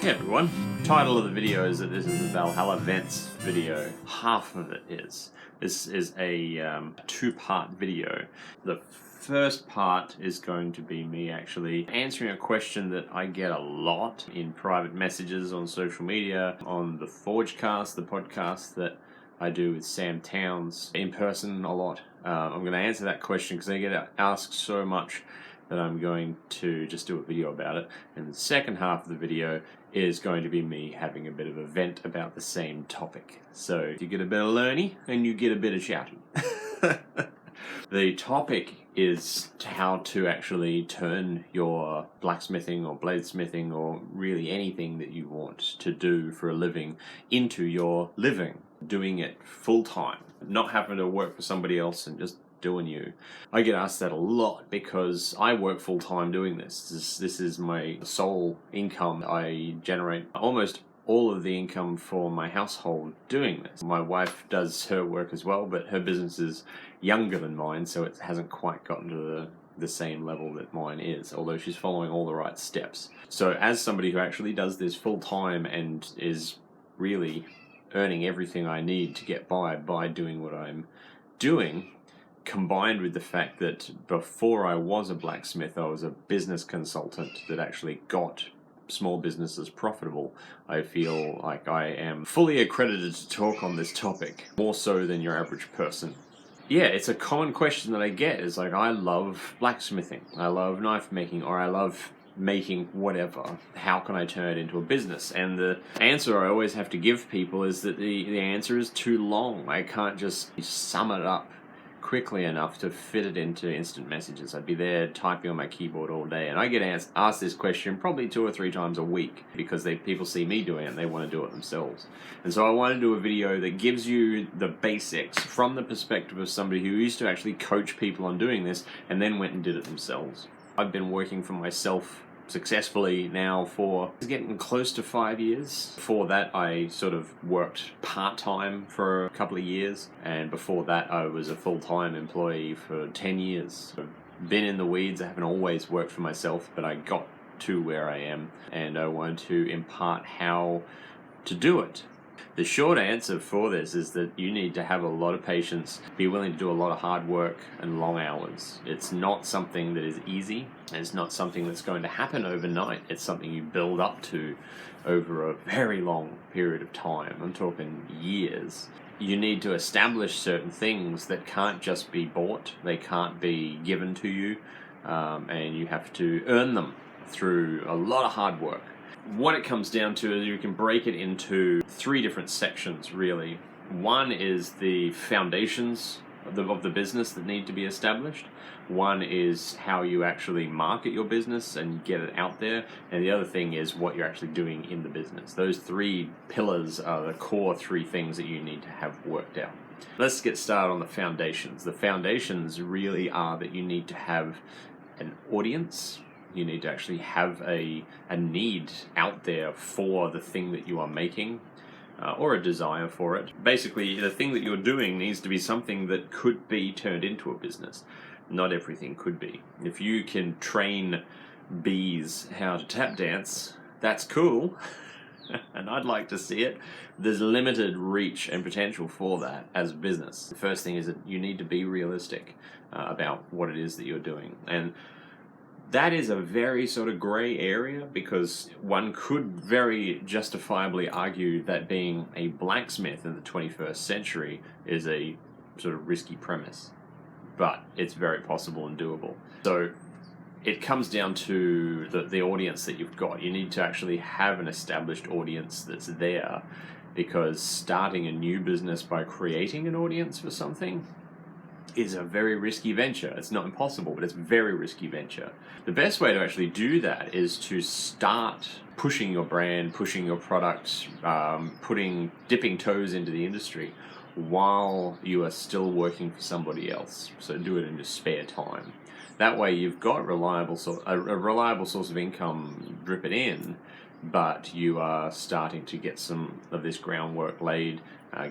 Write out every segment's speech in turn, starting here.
Hey everyone, title of the video is that this is a Valhalla Vents video. Half of it is. This is a two-part video. The first part is going to be me actually answering a question that I get a lot in private messages on social media, on the ForgeCast, the podcast that I do with Sam Towns, in person a lot. I'm going to answer that question because I get asked so much that I'm going to just do a video about it. And the second half of the video is going to be me having a bit of a vent about the same topic. So you get a bit of learning and you get a bit of shouting. The topic is how to actually turn your blacksmithing or bladesmithing or really anything that you want to do for a living into your living. Doing it full time, not having to work for somebody else and just doing you. I get asked that a lot because I work full time doing this. This is my sole income. I generate almost all of the income for my household doing this. My wife does her work as well, but her business is younger than mine, so it hasn't quite gotten to the same level that mine is, although she's following all the right steps. So as somebody who actually does this full time and is really earning everything I need to get by doing what I'm doing, combined with the fact that before I was a blacksmith, I was a business consultant that actually got small businesses profitable, I feel like I am fully accredited to talk on this topic, more so than your average person. Yeah, it's a common question that I get, is like, I love blacksmithing, I love knife making, or I love making whatever. How can I turn it into a business? And the answer I always have to give people is that the answer is too long. I can't just sum it up quickly enough to fit it into instant messages. I'd be there typing on my keyboard all day, and I get asked this question probably 2 or 3 times a week because people see me doing it and they want to do it themselves. And so I want to do a video that gives you the basics from the perspective of somebody who used to actually coach people on doing this and then went and did it themselves. I've been working for myself successfully now for getting close to 5 years. Before that, I sort of worked part-time for a couple of years, and before that I was a full-time employee for 10 years. I've been in the weeds. I haven't always worked for myself, but I got to where I am, and I wanted to impart how to do it. The short answer for this is that you need to have a lot of patience, be willing to do a lot of hard work and long hours. It's not something that is easy. It's not something that's going to happen overnight. It's something you build up to over a very long period of time. I'm talking years. You need to establish certain things that can't just be bought. They can't be given to you, and you have to earn them through a lot of hard work. What it comes down to is you can break it into 3 different sections, really. One is the foundations of the business that need to be established. One is how you actually market your business and get it out there. And the other thing is what you're actually doing in the business. Those 3 pillars are the core 3 things that you need to have worked out. Let's get started on the foundations. The foundations really are that you need to have an audience. You need to actually have a need out there for the thing that you are making, or a desire for it. Basically, the thing that you're doing needs to be something that could be turned into a business. Not everything could be. If you can train bees how to tap dance, that's cool, and I'd like to see it. There's limited reach and potential for that as a business. The first thing is that you need to be realistic about what it is that you're doing. And that is a very sort of gray area, because one could very justifiably argue that being a blacksmith in the 21st century is a sort of risky premise, but it's very possible and doable. So it comes down to the audience that you've got. You need to actually have an established audience that's there, because starting a new business by creating an audience for something is a very risky venture. It's not impossible, but it's a very risky venture. The best way to actually do that is to start pushing your brand, pushing your product, dipping toes into the industry while you are still working for somebody else. So do it in your spare time. That way you've got a reliable source of income dripping in, but you are starting to get some of this groundwork laid,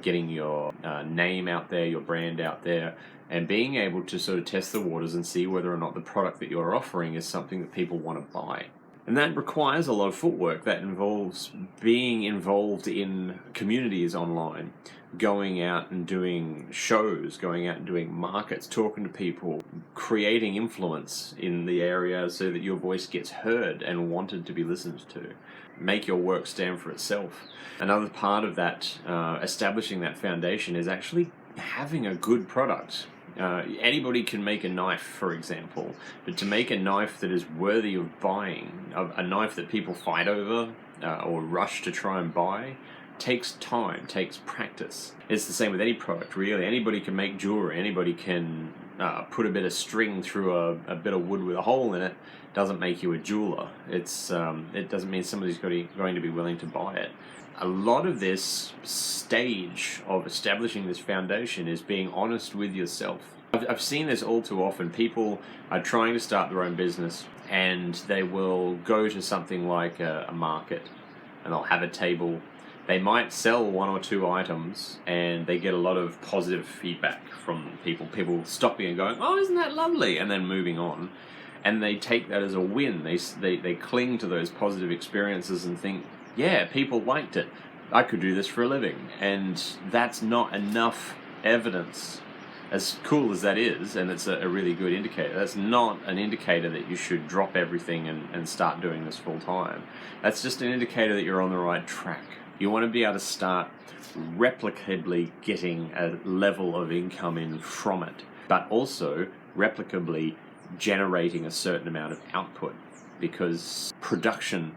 getting your name out there, your brand out there, and being able to sort of test the waters and see whether or not the product that you're offering is something that people want to buy. And that requires a lot of footwork. That involves being involved in communities online, going out and doing shows, going out and doing markets, talking to people, creating influence in the area so that your voice gets heard and wanted to be listened to. Make your work stand for itself. Another part of that, establishing that foundation, is actually having a good product. Anybody can make a knife, for example, but to make a knife that is worthy of buying, a knife that people fight over or rush to try and buy, takes time, takes practice. It's the same with any product, really. Anybody can make jewelry. Anybody can put a bit of string through a bit of wood with a hole in it. Doesn't make you a jeweler. It doesn't mean somebody's going to be willing to buy it. A lot of this stage of establishing this foundation is being honest with yourself. I've seen this all too often. People are trying to start their own business, and they will go to something like a market, and they'll have a table. They might sell one or two items, and they get a lot of positive feedback from people stopping and going, "Oh, isn't that lovely?" and then moving on. And they take that as a win. They cling to those positive experiences and think, yeah, people liked it. I could do this for a living. And that's not enough evidence. As cool as that is, and it's a really good indicator, that's not an indicator that you should drop everything and start doing this full time. That's just an indicator that you're on the right track. You want to be able to start replicably getting a level of income in from it, but also replicably generating a certain amount of output, because production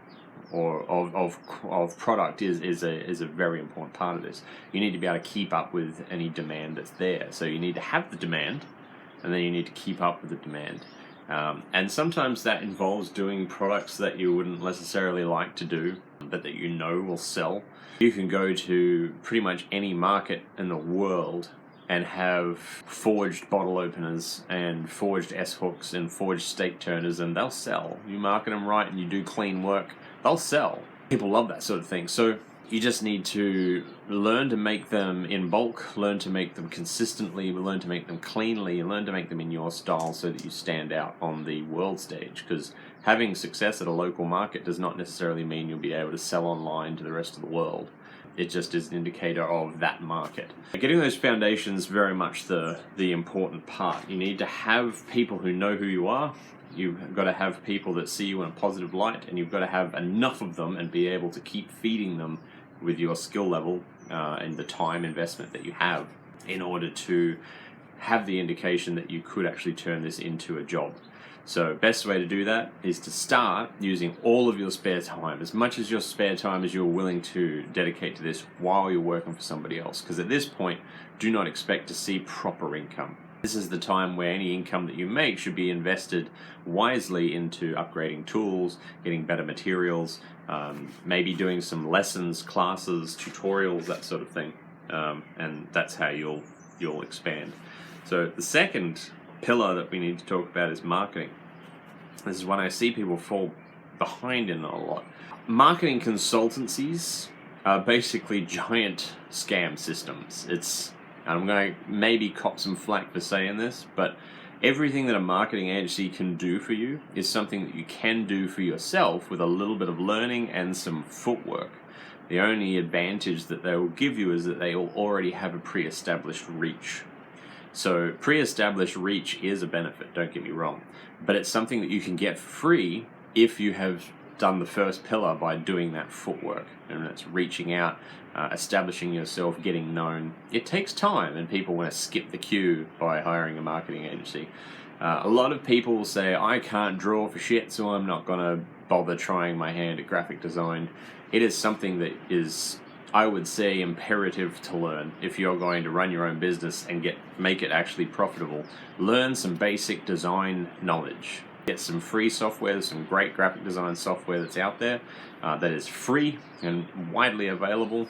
or of product is a very important part of this. You need to be able to keep up with any demand that's there. So you need to have the demand, and then you need to keep up with the demand. And sometimes that involves doing products that you wouldn't necessarily like to do, but that you know will sell. You can go to pretty much any market in the world and have forged bottle openers and forged S-hooks and forged steak turners, and they'll sell. You market them right and you do clean work, they'll sell. People love that sort of thing. So you just need to learn to make them in bulk, learn to make them consistently, learn to make them cleanly, learn to make them in your style so that you stand out on the world stage. Because having success at a local market does not necessarily mean you'll be able to sell online to the rest of the world. It just is an indicator of that market. Getting those foundations very much the important part. You need to have people who know who you are. You've got to have people that see you in a positive light, and you've got to have enough of them and be able to keep feeding them with your skill level and the time investment that you have in order to have the indication that you could actually turn this into a job. So best way to do that is to start using all of your spare time, as much as your spare time as you're willing to dedicate to this while you're working for somebody else. Because at this point, do not expect to see proper income. This is the time where any income that you make should be invested wisely into upgrading tools, getting better materials, maybe doing some lessons, classes, tutorials, that sort of thing. And that's how you'll expand. So the second pillar that we need to talk about is marketing. This is one I see people fall behind in a lot. Marketing consultancies are basically giant scam systems. I'm going to maybe cop some flack for saying this, but everything that a marketing agency can do for you is something that you can do for yourself with a little bit of learning and some footwork. The only advantage that they will give you is that they will already have a pre-established reach. So pre-established reach is a benefit, don't get me wrong, but it's something that you can get for free if you have done the first pillar by doing that footwork, and it's reaching out, establishing yourself, getting known. It takes time, and people want to skip the queue by hiring a marketing agency. A lot of people will say, I can't draw for shit, so I'm not going to bother trying my hand at graphic design. It is something that is, I would say, imperative to learn if you're going to run your own business and make it actually profitable. Learn some basic design knowledge. Get some free software. There's some great graphic design software that's out there that is free and widely available.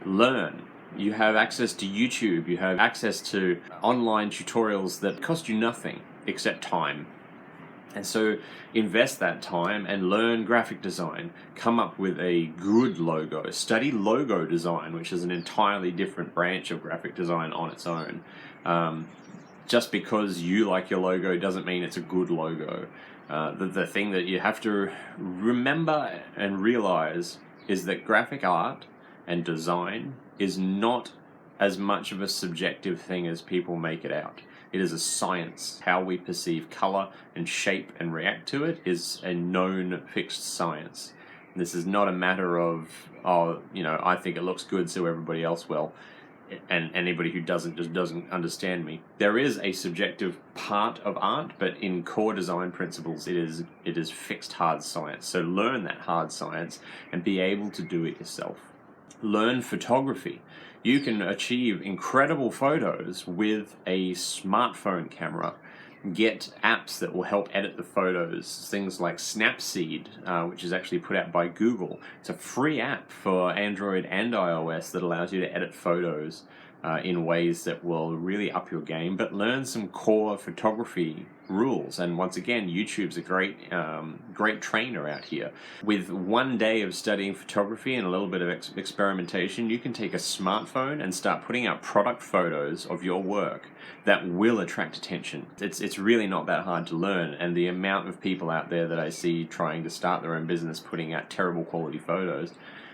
Learn. You have access to YouTube. You have access to online tutorials that cost you nothing except time. And so invest that time and learn graphic design. Come up with a good logo. Study logo design, which is an entirely different branch of graphic design on its own. just because you like your logo doesn't mean it's a good logo. The thing that you have to remember and realize is that graphic art and design is not as much of a subjective thing as people make it out. It is a science. How we perceive color and shape and react to it is a known fixed science. This is not a matter of, I think it looks good, so everybody else will. And anybody who doesn't just doesn't understand me. There is a subjective part of art, but in core design principles, it is fixed hard science. So learn that hard science and be able to do it yourself. Learn photography. You can achieve incredible photos with a smartphone camera. Get apps that will help edit the photos, things like Snapseed, which is actually put out by Google. It's a free app for Android and iOS that allows you to edit photos in ways that will really up your game, but learn some core photography rules. And once again, YouTube's a great trainer out here. With 1 day of studying photography and a little bit of experimentation, you can take a smartphone and start putting out product photos of your work that will attract attention. It's really not that hard to learn, and the amount of people out there that I see trying to start their own business putting out terrible quality photos,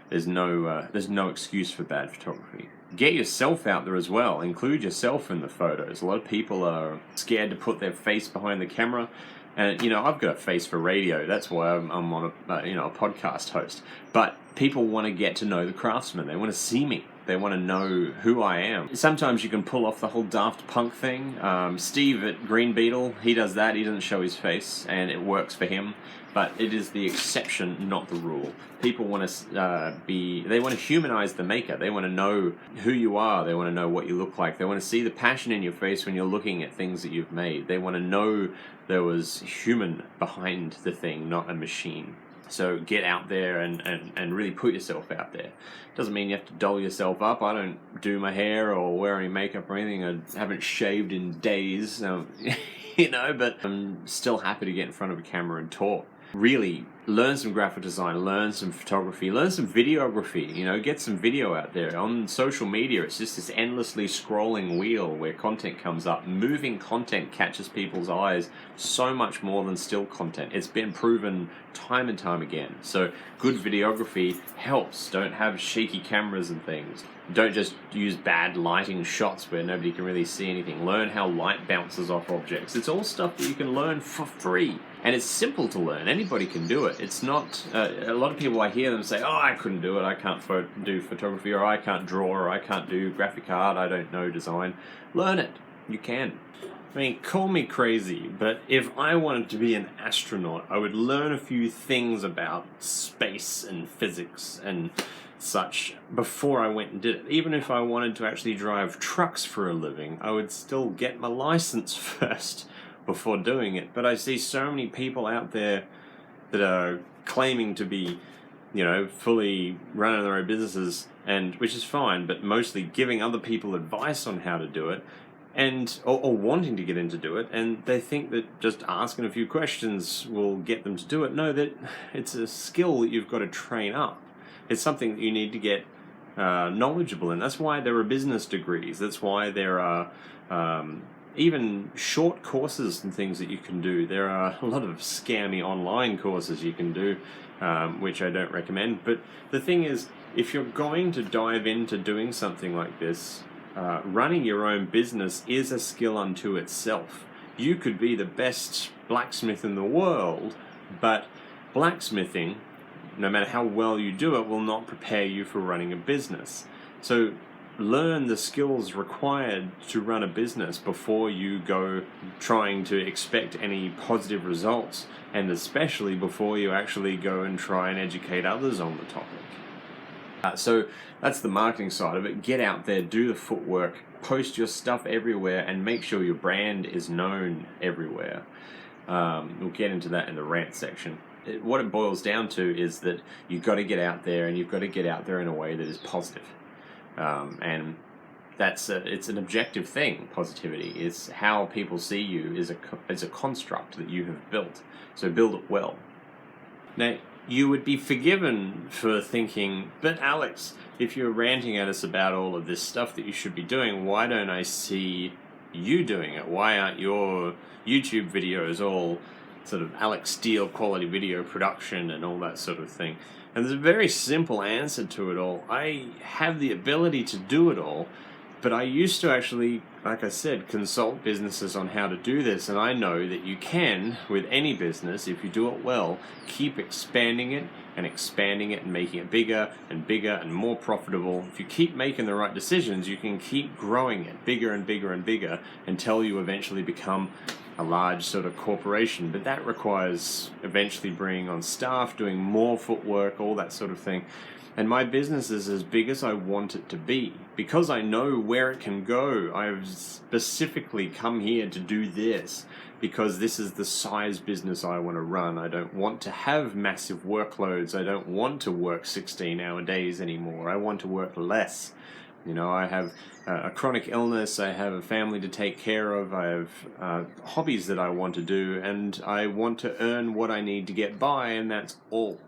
there's no excuse for bad photography. Get yourself out there as well. Include yourself in the photos. A lot of people are scared to put their face behind the camera. And, I've got a face for radio. That's why I'm on a podcast host. But people want to get to know the craftsman. They want to see me. They want to know who I am. Sometimes you can pull off the whole Daft Punk thing. Steve at Green Beetle, he does that. He doesn't show his face, and it works for him. But it is the exception, not the rule. People want to they want to humanize the maker. They want to know who you are. They want to know what you look like. They want to see the passion in your face when you're looking at things that you've made. They want to know there was human behind the thing, not a machine. So get out there and really put yourself out there. Doesn't mean you have to doll yourself up. I don't do my hair or wear any makeup or anything. I haven't shaved in days, but I'm still happy to get in front of a camera and talk. Really learn some graphic design, learn some photography, learn some videography, get some video out there. On social media, it's just this endlessly scrolling wheel where content comes up. Moving content catches people's eyes so much more than still content. It's been proven time and time again. So good videography helps. Don't have shaky cameras and things. Don't just use bad lighting shots where nobody can really see anything. Learn how light bounces off objects. It's all stuff that you can learn for free. And it's simple to learn. Anybody can do it. It's not... a lot of people, I hear them say, I couldn't do it. I can't do photography, or I can't draw, or I can't do graphic art. I don't know design. Learn it. You can. I mean, call me crazy, but if I wanted to be an astronaut, I would learn a few things about space and physics and such before I went and did it. Even if I wanted to actually drive trucks for a living, I would still get my license first before doing it. But I see so many people out there that are claiming to be, fully running their own businesses, and which is fine, but mostly giving other people advice on how to do it, and or wanting to get into do it, and they think that just asking a few questions will get them to do it. No, that it's a skill that you've got to train up. It's something that you need to get knowledgeable in. That's why there are business degrees. That's why there are even short courses and things that you can do. There are a lot of scammy online courses you can do, which I don't recommend. But the thing is, if you're going to dive into doing something like this, running your own business is a skill unto itself. You could be the best blacksmith in the world, but blacksmithing, no matter how well you do it, will not prepare you for running a business. So learn the skills required to run a business before you go trying to expect any positive results, and especially before you actually go and try and educate others on the topic. So that's the marketing side of it. Get out there, do the footwork, post your stuff everywhere, and make sure your brand is known everywhere. We'll get into that in the rant section. What it boils down to is that you've got to get out there, and you've got to get out there in a way that is positive. And it's an objective thing. Positivity is how people see you is a construct that you have built. So build it well. Now, you would be forgiven for thinking, but Alex, if you're ranting at us about all of this stuff that you should be doing, why don't I see, you doing it? Why aren't your YouTube videos all sort of Alex Steele quality video production and all that sort of thing? And there's a very simple answer to it all. I have the ability to do it all, but I used to actually, like I said, consult businesses on how to do this, and I know that you can, with any business, if you do it well, keep expanding it and making it bigger and more profitable. If you keep making the right decisions, you can keep growing it bigger and bigger and bigger until you eventually become a large sort of corporation. But that requires eventually bringing on staff, doing more footwork, all that sort of thing. And my business is as big as I want it to be. Because I know where it can go, I've specifically come here to do this, because this is the size business I want to run. I don't want to have massive workloads. I don't want to work 16-hour days anymore. I want to work less. You know, I have a chronic illness, I have a family to take care of, I have hobbies that I want to do, and I want to earn what I need to get by, and that's all.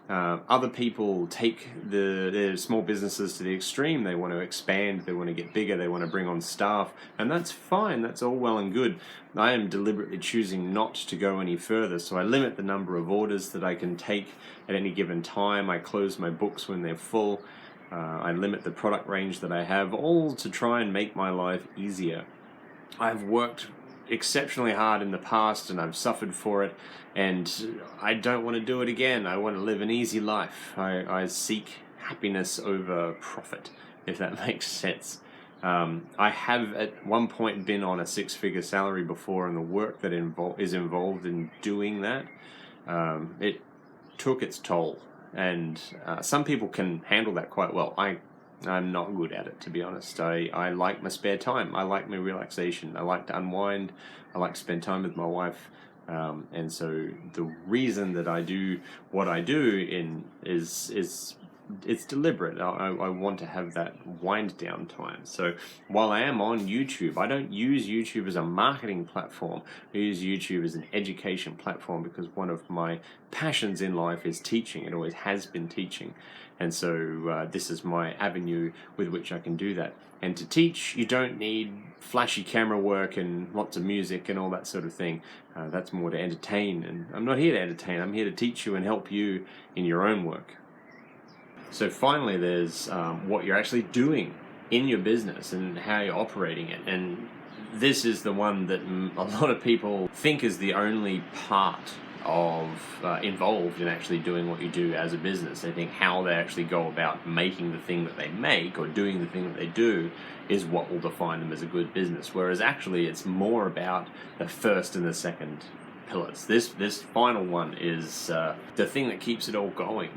Other people take their small businesses to the extreme. They want to expand, they want to get bigger, they want to bring on staff, and that's fine, that's all well and good. I am deliberately choosing not to go any further, so I limit the number of orders that I can take at any given time. I close my books when they're full. I limit the product range that I have, all to try and make my life easier. I've worked exceptionally hard in the past and I've suffered for it, and I don't want to do it again. I want to live an easy life. I seek happiness over profit, if that makes sense. I have at one point been on a 6-figure salary before, and the work that is involved in doing that, it took its toll. And some people can handle that quite well. I'm not good at it, to be honest. I like my spare time. I like my relaxation. I like to unwind. I like to spend time with my wife. And so the reason that I do what I do is it's deliberate. I want to have that wind down time. So while I am on YouTube, I don't use YouTube as a marketing platform. I use YouTube as an education platform, because one of my passions in life is teaching. It always has been teaching. And so this is my avenue with which I can do that. And to teach, you don't need flashy camera work and lots of music and all that sort of thing. That's more to entertain. And I'm not here to entertain. I'm here to teach you and help you in your own work. So finally, there's what you're actually doing in your business and how you're operating it. And this is the one that a lot of people think is the only part of involved in actually doing what you do as a business. They think how they actually go about making the thing that they make or doing the thing that they do is what will define them as a good business. Whereas actually it's more about the first and the second pillars. This final one is the thing that keeps it all going.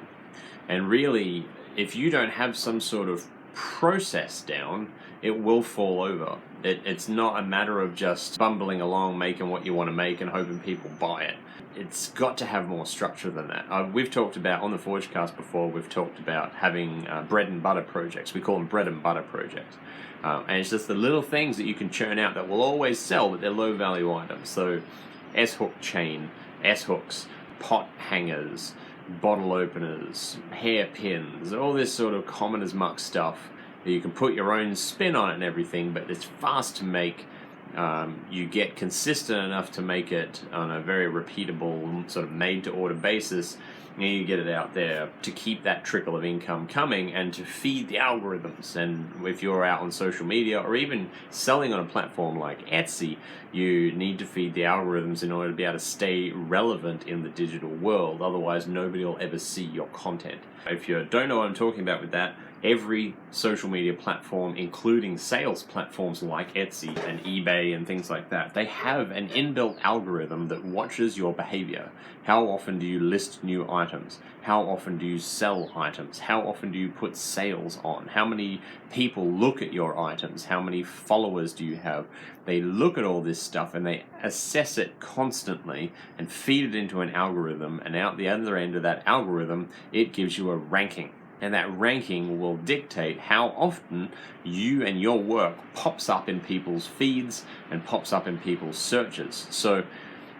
And really, if you don't have some sort of process down, it will fall over. It's not a matter of just bumbling along, making what you want to make and hoping people buy it. It's got to have more structure than that. We've talked about, on the ForgeCast before, we've talked about having bread and butter projects. We call them bread and butter projects. And it's just the little things that you can churn out that will always sell, but they're low value items. So S-hook chain, S-hooks, pot hangers, bottle openers, hairpins, all this sort of common as muck stuff that you can put your own spin on it and everything, but it's fast to make. You get consistent enough to make it on a very repeatable, sort of made-to-order basis, and you get it out there to keep that trickle of income coming and to feed the algorithms. And if you're out on social media or even selling on a platform like Etsy, you need to feed the algorithms in order to be able to stay relevant in the digital world. Otherwise, nobody will ever see your content. If you don't know what I'm talking about with that, every social media platform, including sales platforms like Etsy and eBay and things like that, they have an inbuilt algorithm that watches your behavior. How often do you list new items? How often do you sell items? How often do you put sales on? How many people look at your items? How many followers do you have? They look at all this stuff and they assess it constantly and feed it into an algorithm, and out the other end of that algorithm, it gives you a ranking. And that ranking will dictate how often you and your work pops up in people's feeds and pops up in people's searches. So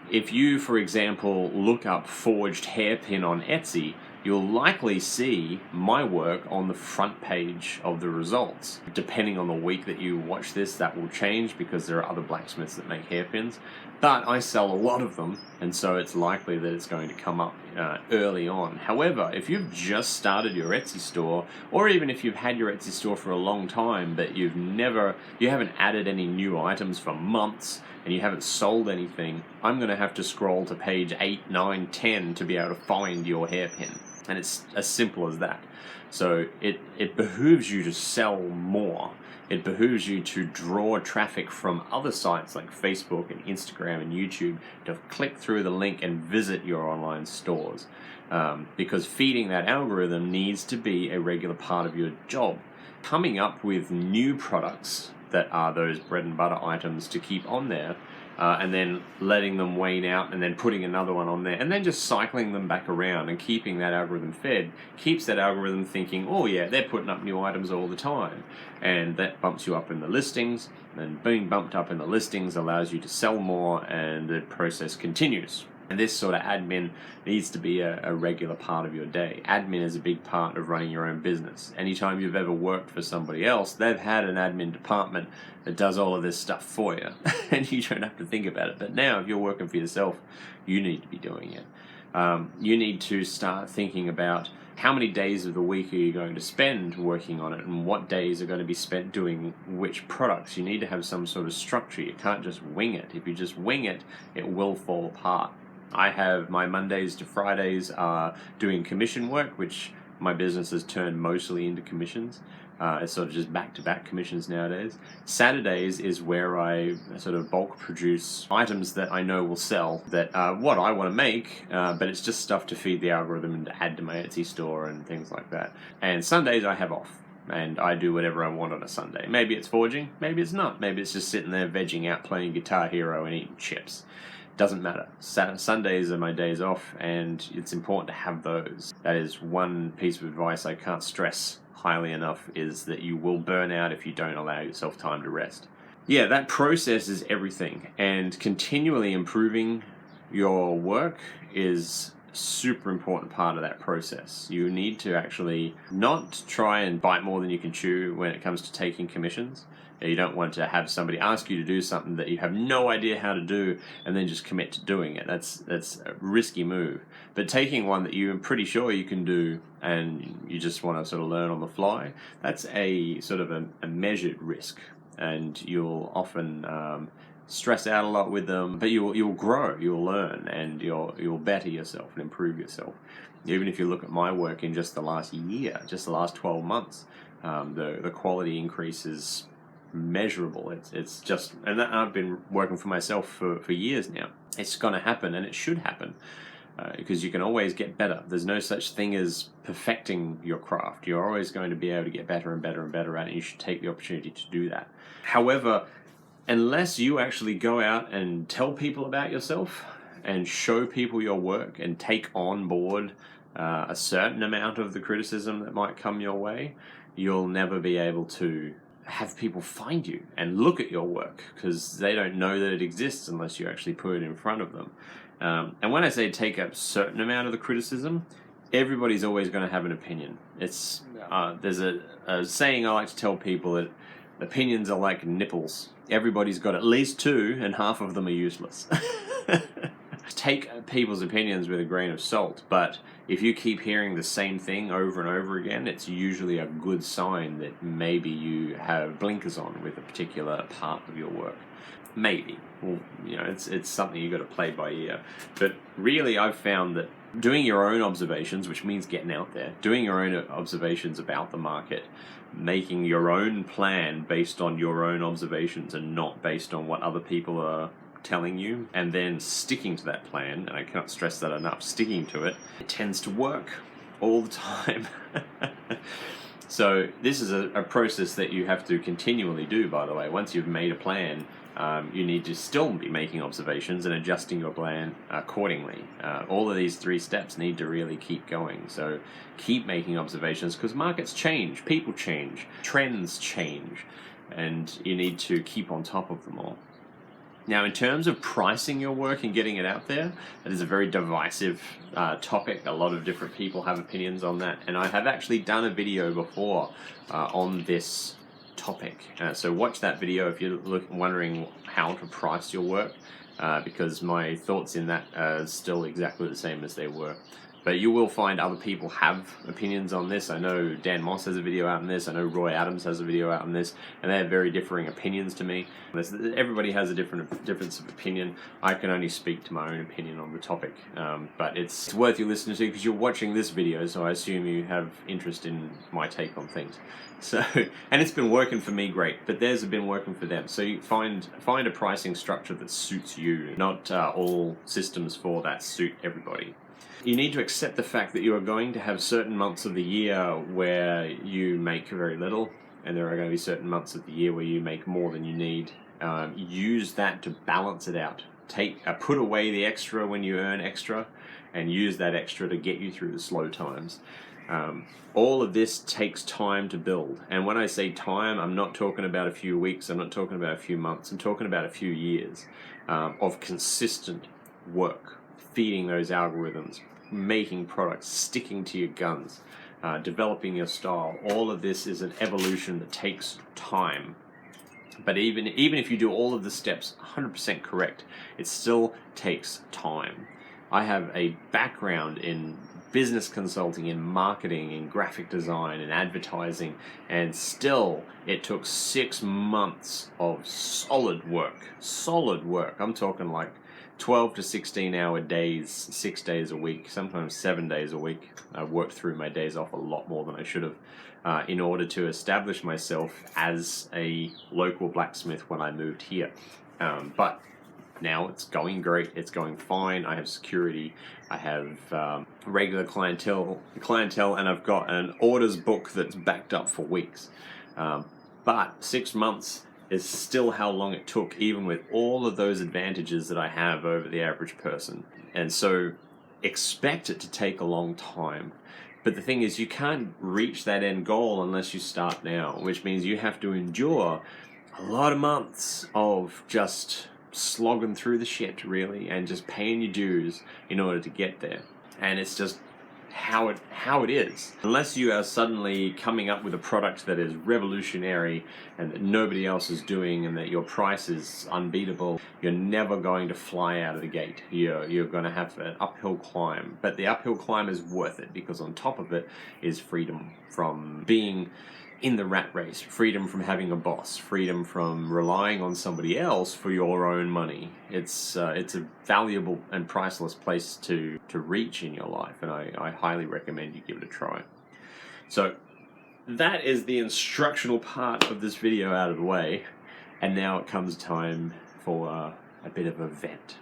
if you, for example, look up forged hairpin on Etsy, you'll likely see my work on the front page of the results. Depending on the week that you watch this, that will change because there are other blacksmiths that make hairpins. But I sell a lot of them, and so it's likely that it's going to come up early on. However, if you've just started your Etsy store, or even if you've had your Etsy store for a long time, but you haven't added any new items for months, and you haven't sold anything, I'm going to have to scroll to page 8, 9, 10 to be able to find your hairpin. And it's as simple as that. So it behooves you to sell more. It behooves you to draw traffic from other sites like Facebook and Instagram and YouTube to click through the link and visit your online stores. Because feeding that algorithm needs to be a regular part of your job. Coming up with new products that are those bread and butter items to keep on there, and then letting them wane out and then putting another one on there and then just cycling them back around and keeping that algorithm fed keeps that algorithm thinking, oh yeah, they're putting up new items all the time, and that bumps you up in the listings, and being bumped up in the listings allows you to sell more, and the process continues. And this sort of admin needs to be a regular part of your day. Admin is a big part of running your own business. Anytime you've ever worked for somebody else, they've had an admin department that does all of this stuff for you, and you don't have to think about it. But now, if you're working for yourself, you need to be doing it. You need to start thinking about how many days of the week are you going to spend working on it, and what days are going to be spent doing which products. You need to have some sort of structure. You can't just wing it. If you just wing it, it will fall apart. I have my Mondays to Fridays doing commission work, which my business has turned mostly into commissions. It's sort of just back-to-back commissions nowadays. Saturdays is where I sort of bulk produce items that I know will sell, that what I want to make, but it's just stuff to feed the algorithm and to add to my Etsy store and things like that. And Sundays I have off, and I do whatever I want on a Sunday. Maybe it's forging, maybe it's not. Maybe it's just sitting there vegging out, playing Guitar Hero and eating chips. Doesn't matter. Sundays are my days off, and it's important to have those. That is one piece of advice I can't stress highly enough, is that you will burn out if you don't allow yourself time to rest. Yeah, that process is everything, and continually improving your work is a super important part of that process. You need to actually not try and bite more than you can chew when it comes to taking commissions. You don't want to have somebody ask you to do something that you have no idea how to do and then just commit to doing it. That's a risky move. But taking one that you're pretty sure you can do and you just want to sort of learn on the fly, that's a sort of a measured risk. And you'll often stress out a lot with them, but you'll grow, you'll learn, and you'll better yourself and improve yourself. Even if you look at my work in just the last year, just the last 12 months, the quality increase is measurable. It's just, and I've been working for myself for years now. It's going to happen, and it should happen, because you can always get better. There's no such thing as perfecting your craft. You're always going to be able to get better and better and better at it. You should take the opportunity to do that. However, unless you actually go out and tell people about yourself and show people your work and take on board a certain amount of the criticism that might come your way, you'll never be able to have people find you and look at your work, because they don't know that it exists unless you actually put it in front of them. And when I say take a certain amount of the criticism, everybody's always going to have an opinion. There's a saying I like to tell people, that opinions are like nipples. Everybody's got at least two, and half of them are useless. Take people's opinions with a grain of salt, but if you keep hearing the same thing over and over again, it's usually a good sign that maybe you have blinkers on with a particular part of your work. Maybe. Well, it's something you've got to play by ear. But really, I've found that doing your own observations, which means getting out there, doing your own observations about the market, making your own plan based on your own observations and not based on what other people are telling you, and then sticking to that plan, and I cannot stress that enough, sticking to it, it tends to work all the time. So this is a process that you have to continually do, by the way. Once you've made a plan, you need to still be making observations and adjusting your plan accordingly. All of these 3 steps need to really keep going. So keep making observations, because markets change, people change, trends change, and you need to keep on top of them all. Now, in terms of pricing your work and getting it out there, it is a very divisive topic. A lot of different people have opinions on that, and I have actually done a video before on this topic. So watch that video if you're wondering how to price your work, because my thoughts in that are still exactly the same as they were. But you will find other people have opinions on this. I know Dan Moss has a video out on this. I know Roy Adams has a video out on this, and they have very differing opinions to me. Everybody has a difference of opinion. I can only speak to my own opinion on the topic, but it's worth you listening to because you're watching this video, so I assume you have interest in my take on things. So, and it's been working for me great, but theirs have been working for them. So you find a pricing structure that suits you. Not all systems for that suit everybody. You need to accept the fact that you are going to have certain months of the year where you make very little, and there are going to be certain months of the year where you make more than you need. Use that to balance it out. Put away the extra when you earn extra, and use that extra to get you through the slow times. All of this takes time to build, and when I say time, I'm not talking about a few weeks, I'm not talking about a few months, I'm talking about a few years of consistent work, feeding those algorithms, making products, sticking to your guns, developing your style. All of this is an evolution that takes time. But even if you do all of the steps 100% correct, it still takes time. I have a background in business consulting, in marketing, in graphic design, in advertising, and still it took 6 months of solid work. Solid work. I'm talking like 12 to 16 hour days, 6 days a week, sometimes 7 days a week. I worked through my days off a lot more than I should have in order to establish myself as a local blacksmith when I moved here. But now it's going great, it's going fine. I have security, I have regular clientele, and I've got an orders book that's backed up for weeks. But 6 months is still how long it took, even with all of those advantages that I have over the average person. And so expect it to take a long time. But the thing is, you can't reach that end goal unless you start now, which means you have to endure a lot of months of just slogging through the shit, really, and just paying your dues in order to get there. And it's just how it is. Unless you are suddenly coming up with a product that is revolutionary and that nobody else is doing and that your price is unbeatable, you're never going to fly out of the gate. You're going to have an uphill climb. But the uphill climb is worth it, because on top of it is freedom from being in the rat race, freedom from having a boss, freedom from relying on somebody else for your own money. It's a valuable and priceless place to reach in your life, and I highly recommend you give it a try. So that is the instructional part of this video out of the way, and now it comes time for a bit of a vent.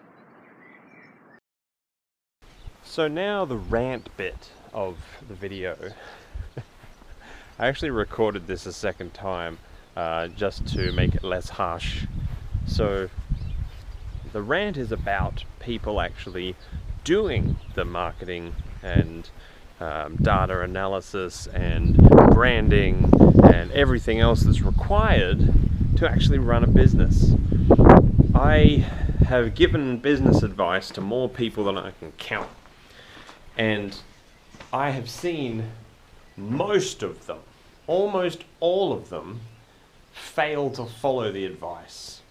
So now the rant bit of the video. I actually recorded this a second time just to make it less harsh. So the rant is about people actually doing the marketing and data analysis and branding and everything else that's required to actually run a business. I have given business advice to more people than I can count, and I have seen most of them, almost all of them, fail to follow the advice.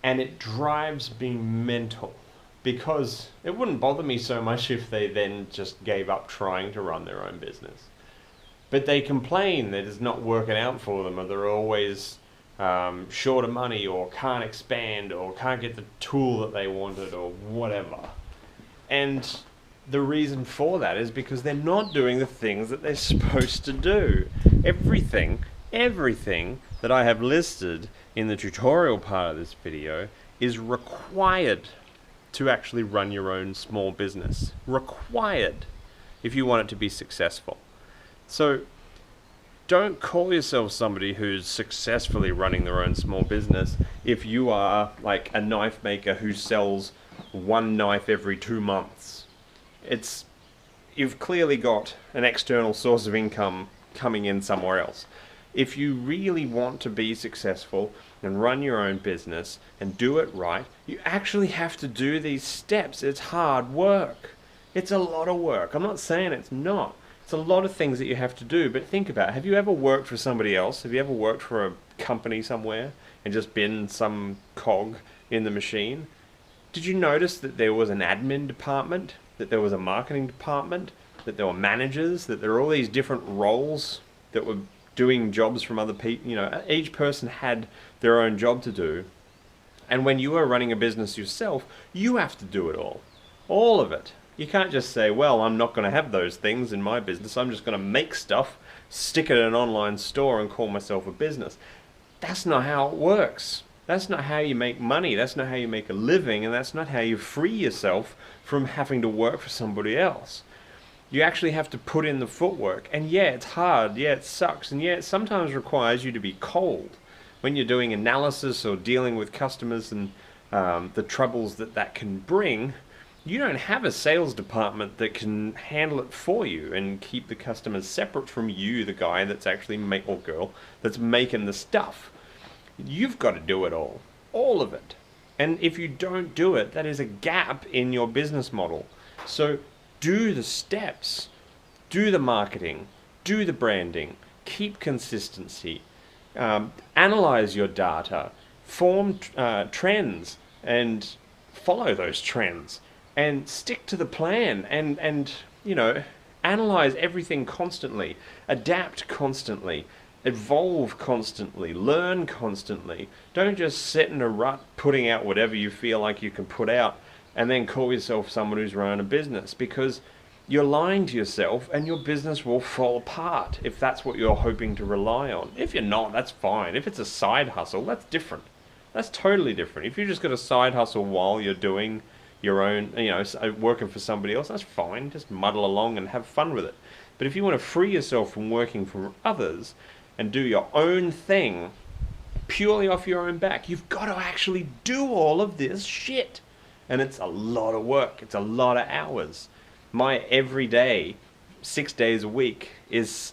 And it drives me mental, because it wouldn't bother me so much if they then just gave up trying to run their own business. But they complain that it's not working out for them, or they're always short of money, or can't expand, or can't get the tool that they wanted, or whatever. And the reason for that is because they're not doing the things that they're supposed to do. Everything that I have listed in the tutorial part of this video is required to actually run your own small business. Required if you want it to be successful. So don't call yourself somebody who's successfully running their own small business if you are like a knife maker who sells one knife every 2 months. You've clearly got an external source of income coming in somewhere else. If you really want to be successful and run your own business and do it right, you actually have to do these steps. It's hard work. It's a lot of work. I'm not saying it's not. It's a lot of things that you have to do, but think about it. Have you ever worked for somebody else? Have you ever worked for a company somewhere and just been some cog in the machine? Did you notice that there was an admin department, that there was a marketing department, that there were managers, that there were all these different roles that were doing jobs from other people? You know, each person had their own job to do. And when you are running a business yourself, you have to do it all of it. You can't just say, well, I'm not going to have those things in my business. I'm just going to make stuff, stick it in an online store and call myself a business. That's not how it works. That's not how you make money. That's not how you make a living. And that's not how you free yourself from having to work for somebody else. You actually have to put in the footwork. And yeah, it's hard. Yeah, it sucks. And yeah, it sometimes requires you to be cold when you're doing analysis or dealing with customers and the troubles that can bring. You don't have a sales department that can handle it for you and keep the customers separate from you, the guy that's actually or girl that's making the stuff. You've got to do it all of it. And if you don't do it, that is a gap in your business model. So do the steps, do the marketing, do the branding, keep consistency, analyze your data, form trends and follow those trends and stick to the plan and you know, analyze everything constantly, adapt constantly, evolve constantly, learn constantly. Don't just sit in a rut putting out whatever you feel like you can put out and then call yourself someone who's running a business, because you're lying to yourself and your business will fall apart if that's what you're hoping to rely on. If you're not, that's fine. If it's a side hustle, that's different. That's totally different. If you just got a side hustle while you're doing your own, you know, working for somebody else, that's fine. Just muddle along and have fun with it. But if you want to free yourself from working for others and do your own thing purely off your own back, you've got to actually do all of this shit. And it's a lot of work. It's a lot of hours. My everyday, 6 days a week, is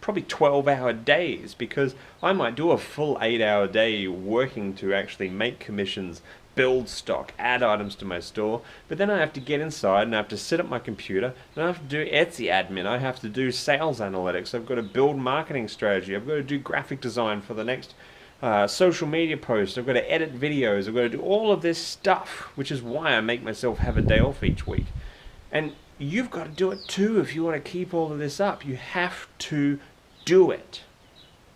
probably 12-hour days, because I might do a full 8-hour day working to actually make commissions, build stock, add items to my store, but then I have to get inside and I have to sit at my computer and I have to do Etsy admin, I have to do sales analytics, I've got to build marketing strategy, I've got to do graphic design for the next social media post, I've got to edit videos, I've got to do all of this stuff, which is why I make myself have a day off each week. And you've got to do it too if you want to keep all of this up. You have to do it,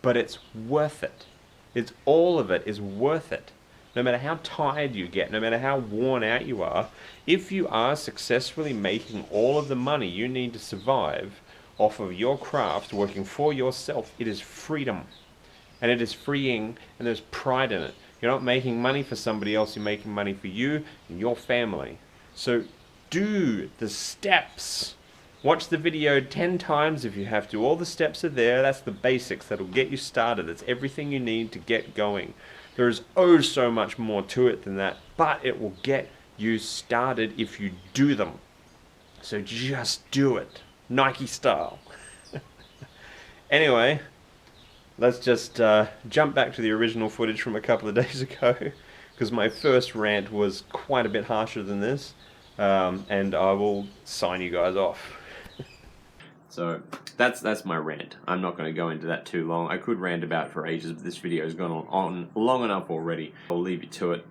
but it's worth it. It's all of it is worth it. No matter how tired you get, no matter how worn out you are, if you are successfully making all of the money you need to survive off of your craft, working for yourself, it is freedom. And it is freeing, and there's pride in it. You're not making money for somebody else, you're making money for you and your family. So do the steps. Watch the video 10 times if you have to. All the steps are there. That's the basics. That'll get you started. It's everything you need to get going. There is oh so much more to it than that, but it will get you started if you do them. So just do it. Nike style. Anyway, let's just jump back to the original footage from a couple of days ago, because my first rant was quite a bit harsher than this, and I will sign you guys off. So that's my rant. I'm not going to go into that too long. I could rant about it for ages, but this video has gone on long enough already. I'll leave you to it.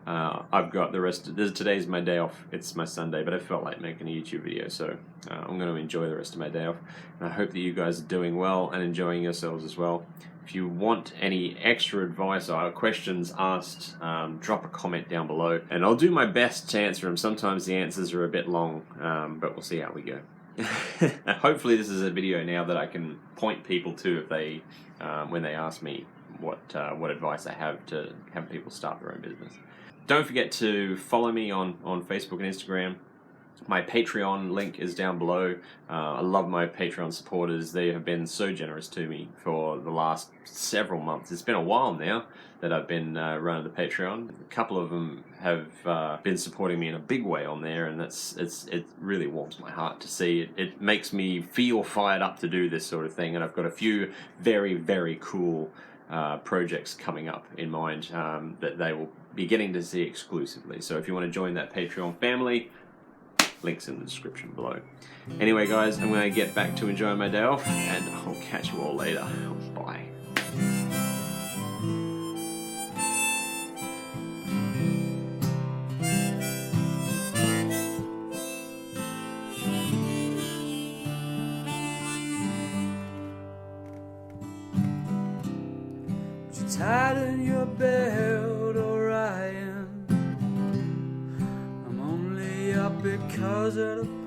I've got the rest. Today's my day off. It's my Sunday, but I felt like making a YouTube video, so I'm going to enjoy the rest of my day off. And I hope that you guys are doing well and enjoying yourselves as well. If you want any extra advice or questions asked, drop a comment down below, and I'll do my best to answer them. Sometimes the answers are a bit long, but we'll see how we go. Hopefully this is a video now that I can point people to if they, when they ask me what advice I have to have people start their own business. Don't forget to follow me on Facebook and Instagram. My Patreon link is down below. I love my Patreon supporters. They have been so generous to me for the last several months. It's been a while now that I've been running the Patreon. A couple of them have been supporting me in a big way on there, and it really warms my heart to see. It makes me feel fired up to do this sort of thing, and I've got a few very, very cool projects coming up in mind that they will be getting to see exclusively. So if you want to join that Patreon family, links in the description below. Anyway, guys, I'm going to get back to enjoying my day off, and I'll catch you all later. Bye. Tighten your belt, Orion. I'm only up because of the